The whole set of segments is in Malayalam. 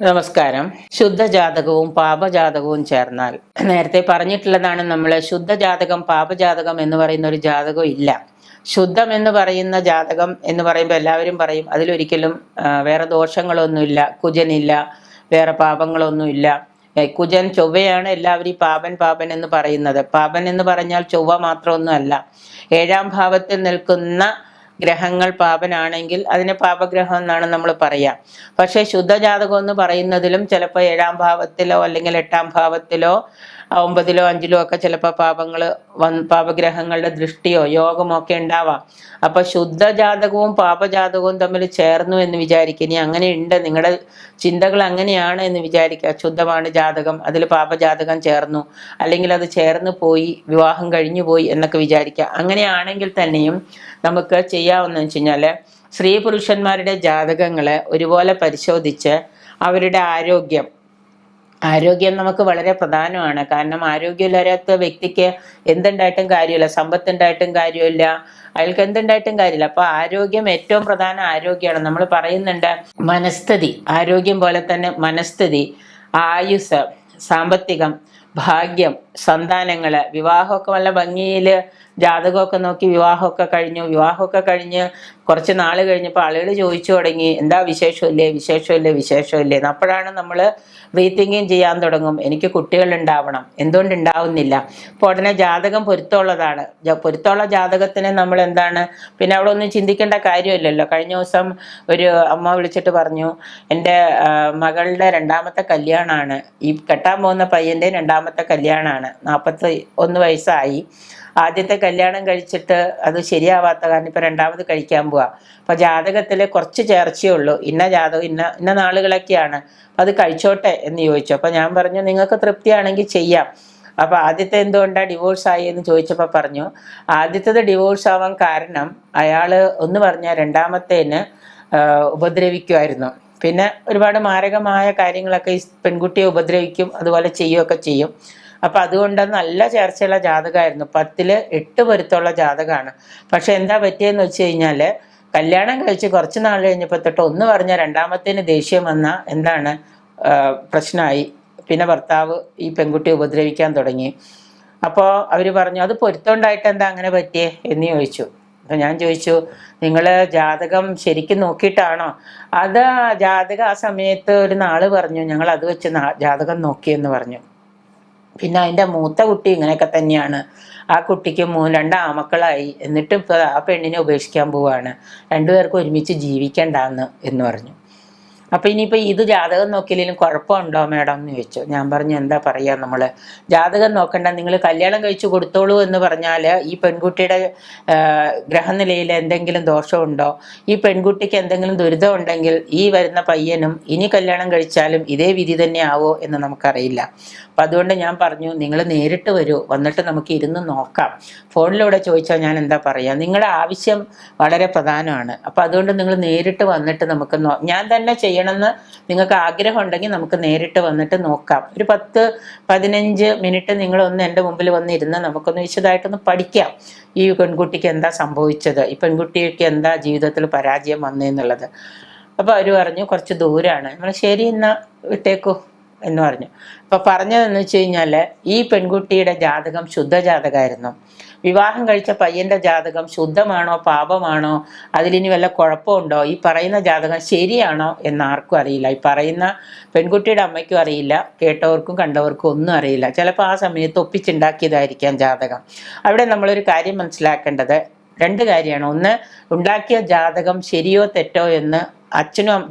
നമസ്കാരം. ശുദ്ധജാതകവും പാപജാതകവും ചേർന്നാൽ നേരത്തെ പറഞ്ഞിട്ടുള്ളതാണ്. നമ്മൾ ശുദ്ധജാതകം പാപജാതകം എന്ന് പറയുന്ന ഒരു ജാതകം ഇല്ല. ശുദ്ധം എന്ന് പറയുന്ന ജാതകം എന്ന് പറയുമ്പോൾ എല്ലാവരും പറയും അതിലൊരിക്കലും വേറെ ദോഷങ്ങളൊന്നുമില്ല, കുജനില്ല, വേറെ പാപങ്ങളൊന്നുമില്ല. കുജൻ ചൊവ്വയാണ് എല്ലാവരും പാപൻ പാപൻ എന്ന് പറയുന്നത്. പാപൻ എന്ന് പറഞ്ഞാൽ ചൊവ്വ മാത്രമൊന്നുമല്ല, 7ാം ഭാവത്തിൽ നിൽക്കുന്ന ഗ്രഹങ്ങൾ പാപനാണെങ്കിൽ അതിനെ പാപഗ്രഹം എന്നാണ് നമ്മൾ പറയാ. പക്ഷേ ശുദ്ധജാതകം എന്ന് പറയുന്നതിലും ചിലപ്പോൾ 7ാം ഭാവത്തിലോ അല്ലെങ്കിൽ 8ാം ഭാവത്തിലോ 9ലോ 5ലോ ഒക്കെ ചിലപ്പോൾ പാപഗ്രഹങ്ങളുടെ ദൃഷ്ടിയോ യോഗമോ ഒക്കെ ഉണ്ടാവാം. അപ്പൊ ശുദ്ധജാതകവും പാപജാതകവും തമ്മിൽ ചേർന്നു എന്ന് വിചാരിക്കുക. ഇനി അങ്ങനെ ഉണ്ട്, നിങ്ങളുടെ ചിന്തകൾ അങ്ങനെയാണ് എന്ന് വിചാരിക്കുക. ശുദ്ധമാണ് ജാതകം, അതിൽ പാപജാതകം ചേർന്നു, അല്ലെങ്കിൽ അത് ചേർന്ന് പോയി, വിവാഹം കഴിഞ്ഞു പോയി എന്നൊക്കെ വിചാരിക്കുക. അങ്ങനെയാണെങ്കിൽ തന്നെയും നമുക്ക് ചെയ്യാവുന്നതെന്ന് വെച്ച് കഴിഞ്ഞാല് സ്ത്രീ പുരുഷന്മാരുടെ ജാതകങ്ങളെ ഒരുപോലെ പരിശോധിച്ച് അവരുടെ ആരോഗ്യം നമുക്ക് വളരെ പ്രധാനമാണ്. കാരണം ആരോഗ്യമില്ലാത്ത വ്യക്തിക്ക് എന്തുണ്ടായിട്ടും കാര്യമില്ല, സമ്പത്തുണ്ടായിട്ടും കാര്യമില്ല, അയാൾക്ക് എന്തുണ്ടായിട്ടും കാര്യമില്ല. അപ്പൊ ആരോഗ്യം ഏറ്റവും പ്രധാന ആരോഗ്യമാണ്. നമ്മൾ പറയുന്നുണ്ട് മനസ്ഥിതി, ആരോഗ്യം പോലെ തന്നെ മനസ്ഥിതി, ആയുസ്, സാമ്പത്തികം, ഭാഗ്യം, സന്താനങ്ങള്, വിവാഹമൊക്കെ നല്ല ഭംഗിയിൽ ജാതകമൊക്കെ നോക്കി വിവാഹമൊക്കെ കഴിഞ്ഞ് കുറച്ച് നാൾ കഴിഞ്ഞപ്പോൾ ആളുകൾ ചോദിച്ചു തുടങ്ങി, എന്താ വിശേഷമില്ലേ. അപ്പോഴാണ് നമ്മൾ റീതിങ്കിങ് ചെയ്യാൻ തുടങ്ങും, എനിക്ക് കുട്ടികൾ ഉണ്ടാവണം, എന്തുകൊണ്ട് ഉണ്ടാവുന്നില്ല. അപ്പോൾ ഉടനെ ജാതകം പൊരുത്തമുള്ളതാണ്. പൊരുത്തമുള്ള ജാതകത്തിന് നമ്മൾ എന്താണ്, പിന്നെ അവിടെ ഒന്നും ചിന്തിക്കേണ്ട കാര്യമില്ലല്ലോ. കഴിഞ്ഞ ദിവസം ഒരു അമ്മ വിളിച്ചിട്ട് പറഞ്ഞു, എൻ്റെ മകളുടെ 2ാമത്തെ കല്യാണമാണ്, ഈ കെട്ടാൻ പോകുന്ന പയ്യൻ്റെ 2ാമത്തെ കല്യാണമാണ്, 41 വയസ്സായി. ആദ്യത്തെ കല്യാണം കഴിച്ചിട്ട് അത് ശരിയാവാത്ത കാരണം ഇപ്പം 2ാമത് കഴിക്കാൻ പോവാ. അപ്പൊ ജാതകത്തിൽ കുറച്ച് ചേർച്ചയുള്ളൂ, ഇന്ന ജാതകം ഇന്ന നാളുകളൊക്കെയാണ്, അത് കഴിച്ചോട്ടെ എന്ന് ചോദിച്ചു. അപ്പൊ ഞാൻ പറഞ്ഞു, നിങ്ങൾക്ക് തൃപ്തിയാണെങ്കിൽ ചെയ്യാം. അപ്പൊ ആദ്യത്തെ എന്തുകൊണ്ടാണ് ഡിവോഴ്സ് ആയി എന്ന് ചോദിച്ചപ്പോൾ പറഞ്ഞു, ആദ്യത്തേത് ഡിവോഴ്സ് ആവാൻ കാരണം അയാള് ഒന്ന് പറഞ്ഞാൽ 2ാമത്തേന് ഉപദ്രവിക്കുമായിരുന്നു. പിന്നെ ഒരുപാട് മാരകമായ കാര്യങ്ങളൊക്കെ ഈ പെൺകുട്ടിയെ ഉപദ്രവിക്കും, അതുപോലെ ചെയ്യുകയൊക്കെ ചെയ്യും. അപ്പൊ അതുകൊണ്ട് നല്ല ചേർച്ചയുള്ള ജാതകമായിരുന്നു, 10ൽ 8 പൊരുത്തമുള്ള ജാതകമാണ്. പക്ഷെ എന്താ പറ്റിയെന്ന് വെച്ച് കഴിഞ്ഞാല് കല്യാണം കഴിച്ച് കുറച്ച് നാൾ കഴിഞ്ഞപ്പോൾ തൊട്ട് ഒന്ന് പറഞ്ഞാൽ 2ാമത്തേന് ദേഷ്യം വന്ന എന്താണ് പ്രശ്നമായി. പിന്നെ ഭർത്താവ് ഈ പെൺകുട്ടിയെ ഉപദ്രവിക്കാൻ തുടങ്ങി. അപ്പോൾ അവർ പറഞ്ഞു, അത് പൊരുത്തമുണ്ടായിട്ട് എന്താ അങ്ങനെ പറ്റിയേ എന്ന് ചോദിച്ചു. അപ്പം ഞാൻ ചോദിച്ചു, നിങ്ങൾ ജാതകം ശരിക്കും നോക്കിയിട്ടാണോ? അത് ജാതകം ആ സമയത്ത് ഒരു നാള് പറഞ്ഞു, ഞങ്ങൾ അത് വെച്ച് ജാതകം നോക്കിയെന്ന് പറഞ്ഞു. പിന്നെ അതിൻ്റെ മൂത്ത കുട്ടി ഇങ്ങനെയൊക്കെ തന്നെയാണ്, ആ കുട്ടിക്ക് 2 ആമക്കളായി, എന്നിട്ടും ഇപ്പോൾ ആ പെണ്ണിനെ ഉപേക്ഷിക്കാൻ പോവാണ്, 2 പേർക്കും ഒരുമിച്ച് ജീവിക്കണ്ടെന്ന് എന്ന് പറഞ്ഞു. അപ്പം ഇനിയിപ്പോൾ ഇത് ജാതകം നോക്കിയില്ലെങ്കിലും കുഴപ്പമുണ്ടോ മാഡം എന്ന് ചോദിച്ചു. ഞാൻ പറഞ്ഞു, എന്താ പറയുക, നമ്മൾ ജാതകം നോക്കണ്ട, നിങ്ങൾ കല്യാണം കഴിച്ചു കൊടുത്തോളൂ എന്ന് പറഞ്ഞാൽ ഈ പെൺകുട്ടിയുടെ ഗ്രഹനിലയിൽ എന്തെങ്കിലും ദോഷമുണ്ടോ, ഈ പെൺകുട്ടിക്ക് എന്തെങ്കിലും ദുരിതം ഉണ്ടെങ്കിൽ ഈ വരുന്ന പയ്യനും ഇനി കല്യാണം കഴിച്ചാലും ഇതേ വിധി തന്നെ ആവോ എന്ന് നമുക്കറിയില്ല. അപ്പം അതുകൊണ്ട് ഞാൻ പറഞ്ഞു, നിങ്ങൾ നേരിട്ട് വരൂ, വന്നിട്ട് നമുക്ക് ഇരുന്ന് നോക്കാം. ഫോണിലൂടെ ചോദിച്ചാൽ ഞാൻ എന്താ പറയുക, നിങ്ങളുടെ ആവശ്യം വളരെ പ്രധാനമാണ്. അപ്പം അതുകൊണ്ട് നിങ്ങൾ നേരിട്ട് വന്നിട്ട് നമുക്ക് ഞാൻ തന്നെ ചെയ്യണമെന്ന് നിങ്ങൾക്ക് ആഗ്രഹം ഉണ്ടെങ്കിൽ നമുക്ക് നേരിട്ട് വന്നിട്ട് നോക്കാം. ഒരു 10-15 മിനിറ്റ് നിങ്ങളൊന്ന് എൻ്റെ മുമ്പിൽ വന്നിരുന്ന് നമുക്കൊന്ന് വിശദമായിട്ടൊന്ന് പഠിക്കാം, ഈ പെൺകുട്ടിക്ക് എന്താ സംഭവിച്ചത്, ഈ പെൺകുട്ടിക്ക് എന്താ ജീവിതത്തിൽ പരാജയം വന്നതെന്നുള്ളത്. അപ്പോൾ അവർ പറഞ്ഞു, കുറച്ച് ദൂരമാണ്. നമ്മൾ ശരി എന്നാ വിട്ടേക്കൂ എന്ന് പറഞ്ഞു. അപ്പൊ പറഞ്ഞതെന്ന് വെച്ച് കഴിഞ്ഞാല് ഈ പെൺകുട്ടിയുടെ ജാതകം ശുദ്ധജാതകമായിരുന്നു. വിവാഹം കഴിച്ച പയ്യന്റെ ജാതകം ശുദ്ധമാണോ പാപമാണോ, അതിലിനി വല്ല കുഴപ്പമുണ്ടോ, ഈ പറയുന്ന ജാതകം ശരിയാണോ എന്ന് ആർക്കും അറിയില്ല. ഈ പറയുന്ന പെൺകുട്ടിയുടെ അമ്മയ്ക്കും അറിയില്ല, കേട്ടവർക്കും കണ്ടവർക്കും ഒന്നും അറിയില്ല. ചിലപ്പോൾ ആ സമയത്ത് ഒപ്പിച്ചുണ്ടാക്കിയതായിരിക്കാം ജാതകം. അവിടെ നമ്മളൊരു കാര്യം മനസ്സിലാക്കേണ്ടത് 2 കാര്യമാണ്. ഒന്ന്, ഉണ്ടാക്കിയ ജാതകം ശരിയോ തെറ്റോ എന്ന്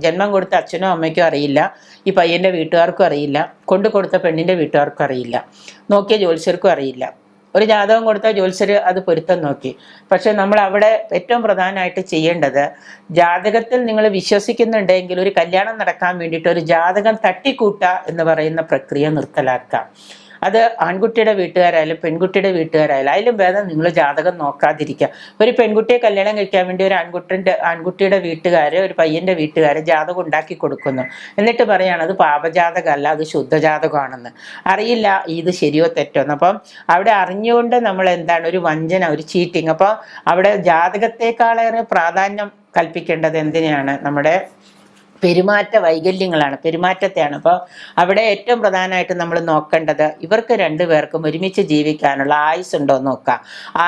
ജന്മം കൊടുത്ത അച്ഛനോ അമ്മയ്ക്കോ അറിയില്ല, ഈ പയ്യന്റെ വീട്ടുകാർക്കും അറിയില്ല, കൊടുത്ത പെണ്ണിന്റെ വീട്ടുകാർക്കും അറിയില്ല, നോക്കിയ ജ്യോത്സ്യർക്കും അറിയില്ല. ഒരു ജാതകം കൊടുത്ത ജ്യോത്സ്യർ അത് പൊരുത്തം നോക്കി. പക്ഷെ നമ്മൾ അവിടെ ഏറ്റവും പ്രധാനമായിട്ട് ചെയ്യേണ്ടത്, ജാതകത്തിൽ നിങ്ങൾ വിശ്വസിക്കുന്നുണ്ടെങ്കിൽ ഒരു കല്യാണം നടക്കാൻ വേണ്ടിയിട്ട് ഒരു ജാതകം തട്ടിക്കൂട്ടുക എന്ന് പറയുന്ന പ്രക്രിയ നിർത്തലാക്കുക. അത് ആൺകുട്ടിയുടെ വീട്ടുകാരായാലും പെൺകുട്ടിയുടെ വീട്ടുകാരായാലും അതിലും ഭേദം നിങ്ങൾ ജാതകം നോക്കാതിരിക്കുക. ഒരു പെൺകുട്ടിയെ കല്യാണം കഴിക്കാൻ വേണ്ടി ഒരു ആൺകുട്ടിയുടെ വീട്ടുകാര് ഒരു പയ്യന്റെ വീട്ടുകാര് ജാതകം ഉണ്ടാക്കി കൊടുക്കുന്നു, എന്നിട്ട് പറയാണ് അത് പാപജാതകമല്ല, അത് ശുദ്ധജാതകമാണെന്ന്. അറിയില്ല ഇത് ശരിയോ തെറ്റോ എന്ന്. അപ്പം അവിടെ അറിഞ്ഞുകൊണ്ട് നമ്മൾ എന്താണ്, ഒരു വഞ്ചന, ഒരു ചീറ്റിങ്. അപ്പോൾ അവിടെ ജാതകത്തെക്കാളേറെ പ്രാധാന്യം കൽപ്പിക്കേണ്ടത് എന്തിനാണ്, നമ്മുടെ പെരുമാറ്റ വൈകല്യങ്ങളാണ്, പെരുമാറ്റത്തെയാണ്. അപ്പോൾ അവിടെ ഏറ്റവും പ്രധാനമായിട്ട് നമ്മൾ നോക്കേണ്ടത് ഇവർക്ക് രണ്ടുപേർക്കും ഒരുമിച്ച് ജീവിക്കാനുള്ള ആയുസ് ഉണ്ടോ എന്ന് നോക്കുക.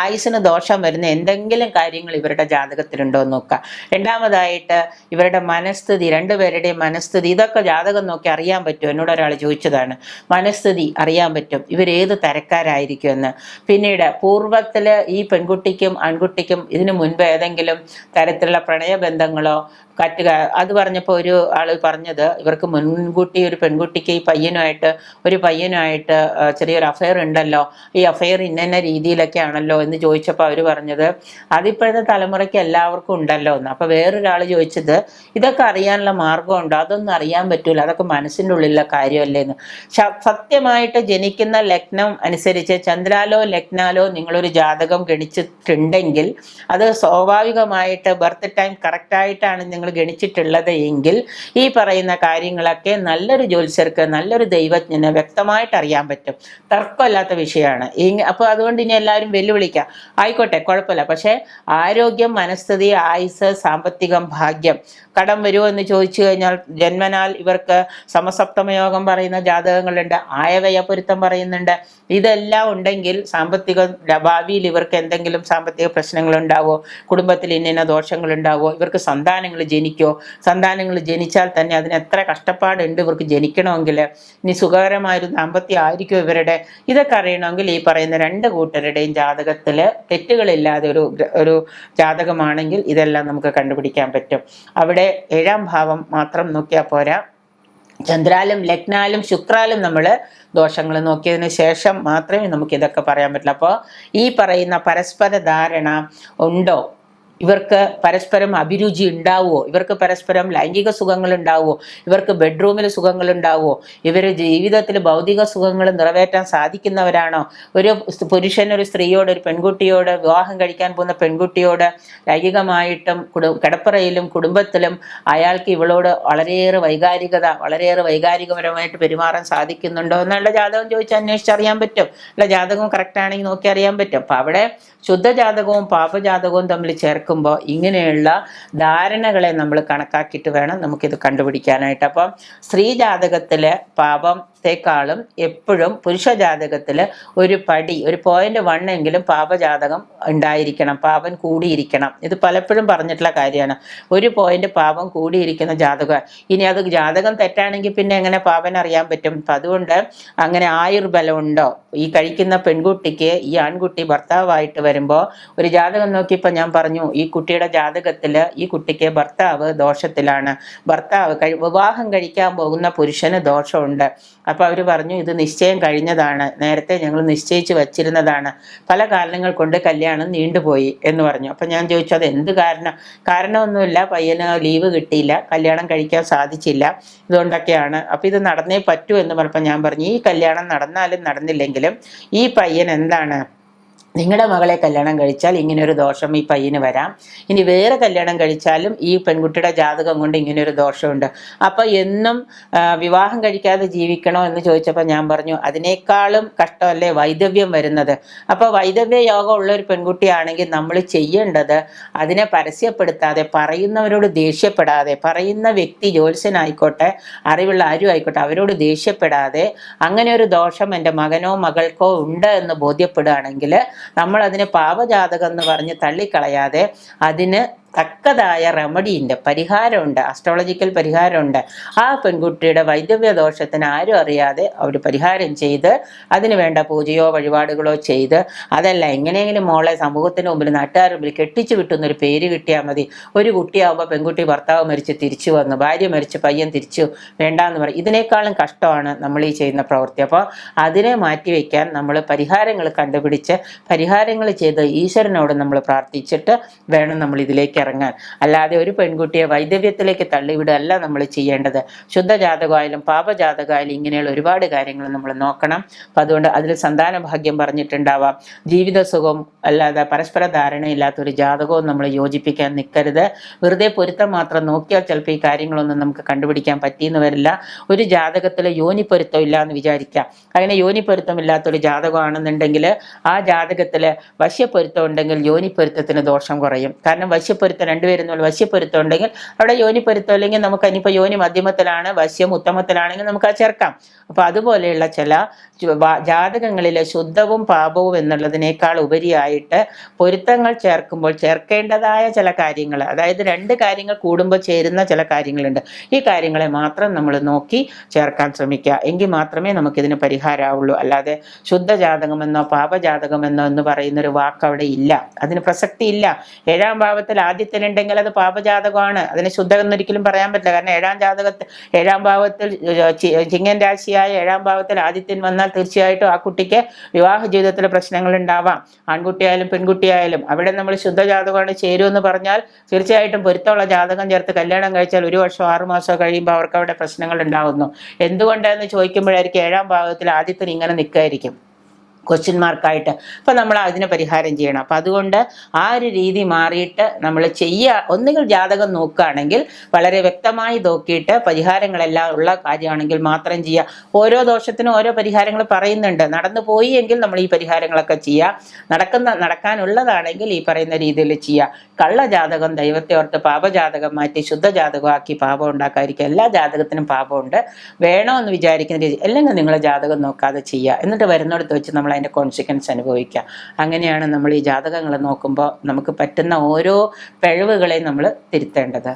ആയുസ്സിന് ദോഷം വരുന്ന എന്തെങ്കിലും കാര്യങ്ങൾ ഇവരുടെ ജാതകത്തിലുണ്ടോ എന്ന് നോക്കുക. രണ്ടാമതായിട്ട് ഇവരുടെ മനസ്ഥിതി, രണ്ടുപേരുടെയും മനസ്ഥിതി, ഇതൊക്കെ ജാതകം നോക്കി അറിയാൻ പറ്റും. എന്നോട് ഒരാൾ ചോദിച്ചതാണ്, മനസ്ഥിതി അറിയാൻ പറ്റും ഇവരേത് തരക്കാരായിരിക്കുമെന്ന്. പിന്നീട് പൂർവ്വത്തിൽ ഈ പെൺകുട്ടിക്കും ആൺകുട്ടിക്കും ഇതിനു മുൻപ് ഏതെങ്കിലും തരത്തിലുള്ള പ്രണയബന്ധങ്ങളോ അത് പറഞ്ഞപ്പോൾ ഒരു ആൾ പറഞ്ഞത്, ഇവർക്ക് മുൻകൂട്ടി ഒരു പെൺകുട്ടിക്ക് ഈ പയ്യനുമായിട്ട് ചെറിയൊരു അഫെയർ ഉണ്ടല്ലോ, ഈ അഫെയർ ഇന്ന രീതിയിലൊക്കെ ആണല്ലോ എന്ന് ചോദിച്ചപ്പോൾ അവർ പറഞ്ഞത് അതിപ്പോഴത്തെ തലമുറയ്ക്ക് എല്ലാവർക്കും ഉണ്ടല്ലോ എന്ന്. അപ്പോൾ വേറൊരാൾ ചോദിച്ചത് ഇതൊക്കെ അറിയാനുള്ള മാർഗമുണ്ടോ? അതൊന്നും അറിയാൻ പറ്റൂല, അതൊക്കെ മനസ്സിൻ്റെ ഉള്ളിലുള്ള കാര്യമല്ലേ എന്ന്. സത്യമായിട്ട് ജനിക്കുന്ന ലഗ്നം അനുസരിച്ച് ചന്ദ്രാലോ ലഗ്നാലോ നിങ്ങളൊരു ജാതകം ഗണിച്ചിട്ടുണ്ടെങ്കിൽ അത് സ്വാഭാവികമായിട്ട് ബർത്ത് ടൈം കറക്റ്റായിട്ടാണ് നിങ്ങൾ ഗണിച്ചിട്ടുള്ളത് എങ്കിൽ ഈ പറയുന്ന കാര്യങ്ങളൊക്കെ നല്ലൊരു ജ്യോത്സ്യർക്ക്, നല്ലൊരു ദൈവജ്ഞന് വ്യക്തമായിട്ട് അറിയാൻ പറ്റും. തർക്കമില്ലാത്ത വിഷയമാണ്. അപ്പോൾ അതുകൊണ്ട് ഇനി എല്ലാവരും വെല്ലുവിളിക്കാം, ആയിക്കോട്ടെ കുഴപ്പമില്ല. പക്ഷേ ആരോഗ്യം, മനസ്ഥിതി, ആയുസ്, സാമ്പത്തികം, ഭാഗ്യം, കടം വരുമോ എന്ന് ചോദിച്ചു കഴിഞ്ഞാൽ ജന്മനാൽ ഇവർക്ക് സമസപ്തമയോഗം പറയുന്ന ജാതകങ്ങളുണ്ട്, ആയവയ പൊരുത്തം പറയുന്നുണ്ട്. ഇതെല്ലാം ഉണ്ടെങ്കിൽ സാമ്പത്തിക ഭാവിയിൽ ഇവർക്ക് എന്തെങ്കിലും സാമ്പത്തിക പ്രശ്നങ്ങളുണ്ടാവോ, കുടുംബത്തിൽ ഇന്ന ദോഷങ്ങളുണ്ടാവോ, ഇവർക്ക് സന്താനങ്ങൾ ജനിക്കോ, സന്താനങ്ങൾ ജനിച്ചാൽ തന്നെ അതിന് എത്ര കഷ്ടപ്പാടുണ്ട് ഇവർക്ക് ജനിക്കണമെങ്കിൽ, ഇനി സുഖകരമായൊരു ദാമ്പത്യം ആയിരിക്കും ഇവരുടെ, ഇതൊക്കെ അറിയണമെങ്കിൽ ഈ പറയുന്ന രണ്ട് കൂട്ടരുടെയും ജാതകത്തിൽ തെറ്റുകളില്ലാതെ ഒരു ജാതകമാണെങ്കിൽ ഇതെല്ലാം നമുക്ക് കണ്ടുപിടിക്കാൻ പറ്റും. അവിടെ 7ാം ഭാവം മാത്രം നോക്കിയാൽ പോരാ, ചന്ദ്രാലും ലഗ്നാലും ശുക്രാലും നമ്മൾ ദോഷങ്ങൾ നോക്കിയതിന് ശേഷം മാത്രമേ നമുക്ക് ഇതൊക്കെ പറയാൻ പറ്റില്ല. അപ്പോൾ ഈ പറയുന്ന പരസ്പര ധാരണ ഉണ്ടോ, ഇവർക്ക് പരസ്പരം അഭിരുചി ഉണ്ടാവുമോ, ഇവർക്ക് പരസ്പരം ലൈംഗിക സുഖങ്ങൾ ഉണ്ടാവുമോ, ഇവർക്ക് ബെഡ്റൂമിൽ സുഖങ്ങൾ ഉണ്ടാവുമോ, ഇവർ ജീവിതത്തിൽ ഭൗതിക സുഖങ്ങൾ നിറവേറ്റാൻ സാധിക്കുന്നവരാണോ, ഒരു പുരുഷൻ ഒരു സ്ത്രീയോട്, ഒരു പെൺകുട്ടിയോട്, വിവാഹം കഴിക്കാൻ പോകുന്ന പെൺകുട്ടിയോട് ലൈംഗികമായിട്ടും കിടപ്പറയിലും കുടുംബത്തിലും അയാൾക്ക് ഇവളോട് വളരെയേറെ വൈകാരികപരമായിട്ട് പെരുമാറാൻ സാധിക്കുന്നുണ്ടോ എന്നുള്ള ജാതകം ചോദിച്ചാൽ അന്വേഷിച്ചറിയാൻ പറ്റും. അല്ല ജാതകം കറക്റ്റാണെങ്കിൽ നോക്കി അറിയാൻ പറ്റും. അപ്പം അവിടെ ശുദ്ധജാതകവും പാപജാതകവും തമ്മിൽ ചേർക്കുമ്പോൾ ഇങ്ങനെയുള്ള ധാരണകളെ നമ്മൾ കണക്കാക്കിയിട്ട് വേണം നമുക്കിത് കണ്ടുപിടിക്കാനായിട്ട്. അപ്പം സ്ത്രീ ജാതകത്തിൽ പാപത്തെക്കാളും എപ്പോഴും പുരുഷ ജാതകത്തിൽ ഒരു 0.1 എങ്കിലും പാപജാതകം ഉണ്ടായിരിക്കണം, പാപം കൂടിയിരിക്കണം. ഇത് പലപ്പോഴും പറഞ്ഞിട്ടുള്ള കാര്യമാണ്. 1 പോയിന്റ് പാപം കൂടിയിരിക്കുന്ന ജാതകം. ഇനി അത് ജാതകം തെറ്റാണെങ്കിൽ പിന്നെ എങ്ങനെ പാപം അറിയാൻ പറ്റും? അപ്പം അതുകൊണ്ട് അങ്ങനെ ആയുർബലമുണ്ടോ ഈ കഴിക്കുന്ന പെൺകുട്ടിക്ക്, ഈ ആൺകുട്ടി ഭർത്താവായിട്ട് വരുമ്പോൾ ഒരു ജാതകം നോക്കിയപ്പോൾ ഞാൻ പറഞ്ഞു, ഈ കുട്ടിയുടെ ജാതകത്തിൽ ഈ കുട്ടിക്ക് ഭർത്താവ് ദോഷത്തിലാണ്, വിവാഹം കഴിക്കാൻ പോകുന്ന പുരുഷന് ദോഷമുണ്ട്. അപ്പോൾ അവർ പറഞ്ഞു ഇത് നിശ്ചയം കഴിഞ്ഞതാണ്, നേരത്തെ ഞങ്ങൾ നിശ്ചയിച്ച് വച്ചിരുന്നതാണ്, പല കാരണങ്ങൾ കൊണ്ട് കല്യാണം നീണ്ടുപോയി എന്ന് പറഞ്ഞു. അപ്പം ഞാൻ ചോദിച്ചു അത് എന്ത് കാരണമൊന്നുമില്ല, പയ്യന് ലീവ് കിട്ടിയില്ല, കല്യാണം കഴിക്കാൻ സാധിച്ചില്ല, ഇതുകൊണ്ടൊക്കെയാണ്. അപ്പോൾ ഇത് നടന്നേ പറ്റൂ എന്ന് പറഞ്ഞപ്പോൾ ഞാൻ പറഞ്ഞു ഈ കല്യാണം നടന്നാലും നടന്നില്ലെങ്കിലും ഈ പയ്യൻ എന്താണ്, നിങ്ങളുടെ മകളെ കല്യാണം കഴിച്ചാൽ ഇങ്ങനെയൊരു ദോഷം ഈ പയ്യന് വരാം, ഇനി വേറെ കല്യാണം കഴിച്ചാലും ഈ പെൺകുട്ടിയുടെ ജാതകം കൊണ്ട് ഇങ്ങനെയൊരു ദോഷമുണ്ട്. അപ്പോൾ എന്നും വിവാഹം കഴിക്കാതെ ജീവിക്കണോ എന്ന് ചോദിച്ചപ്പോൾ ഞാൻ പറഞ്ഞു അതിനേക്കാളും കഷ്ടമല്ലേ വൈധവ്യം വരുന്നത്. അപ്പോൾ വൈധവ്യ യോഗം ഉള്ള ഒരു പെൺകുട്ടിയാണെങ്കിൽ നമ്മൾ ചെയ്യേണ്ടത് അതിനെ പരസ്യപ്പെടുത്താതെ, പറയുന്നവരോട് ദേഷ്യപ്പെടാതെ, പറയുന്ന വ്യക്തി ജ്യോത്സ്യനായിക്കോട്ടെ അറിവുള്ള ആരും ആയിക്കോട്ടെ അവരോട് ദേഷ്യപ്പെടാതെ, അങ്ങനെ ഒരു ദോഷം എൻ്റെ മകനോ മകൾക്കോ ഉണ്ട് എന്ന് ബോധ്യപ്പെടുകയാണെങ്കിൽ നമ്മൾ അതിനെ പാപജാതകം എന്ന് പറഞ്ഞ് തള്ളിക്കളയാതെ അതിന് തക്കതായ റെമഡിയുണ്ട്, പരിഹാരമുണ്ട്, അസ്ട്രോളജിക്കൽ പരിഹാരമുണ്ട്. ആ പെൺകുട്ടിയുടെ വൈധവ്യ ദോഷത്തിന് ആരും അറിയാതെ അവർ പരിഹാരം ചെയ്ത് അതിന് വേണ്ട പൂജയോ വഴിപാടുകളോ ചെയ്ത്, അതല്ല എങ്ങനെയെങ്കിലും മോളെ സമൂഹത്തിന് മുമ്പിൽ നാട്ടുകാർ മുമ്പിൽ കെട്ടിച്ചു വിട്ടുന്നൊരു പേര് കിട്ടിയാൽ മതി. ഒരു കുട്ടിയാവുമ്പോൾ പെൺകുട്ടി ഭർത്താവ് മരിച്ച് തിരിച്ചു വന്നു, ഭാര്യ മരിച്ച് പയ്യൻ തിരിച്ചു വേണ്ടാന്ന് പറയും. ഇതിനേക്കാളും കഷ്ടമാണ് നമ്മൾ ഈ ചെയ്യുന്ന പ്രവൃത്തി. അപ്പോൾ അതിനെ മാറ്റിവെക്കാൻ നമ്മൾ പരിഹാരങ്ങൾ കണ്ടുപിടിച്ച് പരിഹാരങ്ങൾ ചെയ്ത് ഈശ്വരനോട് നമ്മൾ പ്രാർത്ഥിച്ചിട്ട് വേണം നമ്മൾ ഇതിലേക്ക് ഇറങ്ങാൻ. അല്ലാതെ ഒരു പെൺകുട്ടിയെ വൈധവ്യത്തിലേക്ക് തള്ളിവിടുകയല്ല നമ്മൾ ചെയ്യേണ്ടത്. ശുദ്ധജാതകമായാലും പാപജാതകമായാലും ഇങ്ങനെയുള്ള ഒരുപാട് കാര്യങ്ങൾ നമ്മൾ നോക്കണം. അപ്പം അതുകൊണ്ട് അതിൽ സന്താന ഭാഗ്യം പറഞ്ഞിട്ടുണ്ടാവാം, ജീവിത സുഖം അല്ലാതെ പരസ്പര ധാരണയില്ലാത്തൊരു ജാതകവും നമ്മൾ യോജിപ്പിക്കാൻ നിൽക്കരുത്. വെറുതെ പൊരുത്തം മാത്രം നോക്കിയാൽ ചിലപ്പോൾ ഈ കാര്യങ്ങളൊന്നും നമുക്ക് കണ്ടുപിടിക്കാൻ പറ്റിയെന്ന് വരില്ല. ഒരു ജാതകത്തിൽ യോനിപ്പൊരുത്തം ഇല്ല എന്ന് വിചാരിക്കാം. അങ്ങനെ യോനിപ്പൊരുത്തം ഇല്ലാത്തൊരു ജാതകമാണെന്നുണ്ടെങ്കിൽ ആ ജാതകത്തിൽ വശ്യപ്പൊരുത്തം ഉണ്ടെങ്കിൽ യോനിപ്പൊരുത്തത്തിന് ദോഷം കുറയും. കാരണം വശ്യപ്പൊരുത്തം യോനിപ്പൊരുത്തം രണ്ടുപേരും തമ്മിൽ വശ്യപ്പൊരുത്തം ഉണ്ടെങ്കിൽ അവിടെ യോനിപ്പൊരുത്തം അല്ലെങ്കിൽ നമുക്ക് ഇനിയിപ്പോൾ യോനി മധ്യമത്തിലാണ്, വശ്യം ഉത്തമത്തിലാണെങ്കിൽ നമുക്ക് അത് ചേർക്കാം. അപ്പോൾ അതുപോലെയുള്ള ചില ജാതകങ്ങളിലെ ശുദ്ധവും പാപവും എന്നുള്ളതിനേക്കാൾ ഉപരിയായിട്ട് പൊരുത്തങ്ങൾ ചേർക്കുമ്പോൾ ചേർക്കേണ്ടതായ ചില കാര്യങ്ങൾ, അതായത് രണ്ട് കാര്യങ്ങൾ കൂടുമ്പോൾ ചേരുന്ന ചില കാര്യങ്ങളുണ്ട്. ഈ കാര്യങ്ങളെ മാത്രം നമ്മൾ നോക്കി ചേർക്കാൻ ശ്രമിക്കുക. എങ്കിൽ മാത്രമേ നമുക്കിതിന് പരിഹാരമാവുള്ളൂ. അല്ലാതെ ശുദ്ധ ജാതകമെന്നോ പാപജാതകമെന്നോ എന്ന് പറയുന്നൊരു വാക്ക് അവിടെ ഇല്ല, അതിന് പ്രസക്തി ഇല്ല. 7ാം ഭാവത്തിൽ ആദ്യത്തിനുണ്ടെങ്കിൽ അത് പാപജാതകമാണ്, അതിന് ശുദ്ധം എന്നൊരിക്കലും പറയാൻ പറ്റില്ല. കാരണം 7ാം ഭാവത്തിൽ ചിങ്ങൻ രാശിയായ 7ാം ഭാവത്തിൽ ആദിത്യൻ വന്നാൽ തീർച്ചയായിട്ടും ആ കുട്ടിക്ക് വിവാഹ ജീവിതത്തിൽ പ്രശ്നങ്ങൾ ഉണ്ടാവാം. ആൺകുട്ടിയായാലും പെൺകുട്ടിയായാലും അവിടെ നമ്മൾ ശുദ്ധ ജാതകമാണ് ചേരുമെന്ന് പറഞ്ഞാൽ തീർച്ചയായിട്ടും പൊരുത്തമുള്ള ജാതകം ചേർത്ത് കല്യാണം കഴിച്ചാൽ 1 വർഷം 6 മാസം കഴിയുമ്പോൾ അവർക്ക് അവിടെ പ്രശ്നങ്ങൾ ഉണ്ടാകുന്നു. എന്തുകൊണ്ടാണെന്ന് ചോദിക്കുമ്പോഴായിരിക്കും 7ാം ഭാവത്തിൽ ആദിത്യൻ ഇങ്ങനെ നിൽക്കായിരിക്കും, ക്വസ്റ്റ്യൻ മാർക്കായിട്ട്. അപ്പം നമ്മൾ അതിന് പരിഹാരം ചെയ്യണം. അപ്പം അതുകൊണ്ട് ആ ഒരു രീതി മാറിയിട്ട് നമ്മൾ ഒന്നുകിൽ ജാതകം നോക്കുകയാണെങ്കിൽ വളരെ വ്യക്തമായി നോക്കിയിട്ട് പരിഹാരങ്ങളെല്ലാം ഉള്ള കാര്യമാണെങ്കിൽ മാത്രം ചെയ്യുക. ഓരോ ദോഷത്തിനും ഓരോ പരിഹാരങ്ങൾ പറയുന്നുണ്ട്. നടന്നു പോയി എങ്കിൽ നമ്മൾ ഈ പരിഹാരങ്ങളൊക്കെ ചെയ്യുക. നടക്കാനുള്ളതാണെങ്കിൽ ഈ പറയുന്ന രീതിയിൽ ചെയ്യുക. കള്ള ജാതകം ദൈവത്തെ ഓർത്ത് പാപജാതകം മാറ്റി ശുദ്ധ ജാതകമാക്കി പാപം ഉണ്ടാക്കാതിരിക്കുക. എല്ലാ ജാതകത്തിനും പാപമുണ്ട്, വേണമെന്ന് വിചാരിക്കുന്ന രീതി അല്ലെങ്കിൽ നിങ്ങൾ ജാതകം നോക്കാതെ ചെയ്യുക. എന്നിട്ട് വരുന്നിടത്ത് വെച്ച് നമ്മൾ അതിൻ്റെ കോൺസിക്വൻസ് അനുഭവിക്കുക. അങ്ങനെയാണ് നമ്മൾ ഈ ജാതകങ്ങൾ നോക്കുമ്പോൾ നമുക്ക് പറ്റുന്ന ഓരോ പിഴവുകളെയും നമ്മൾ തിരുത്തേണ്ടത്.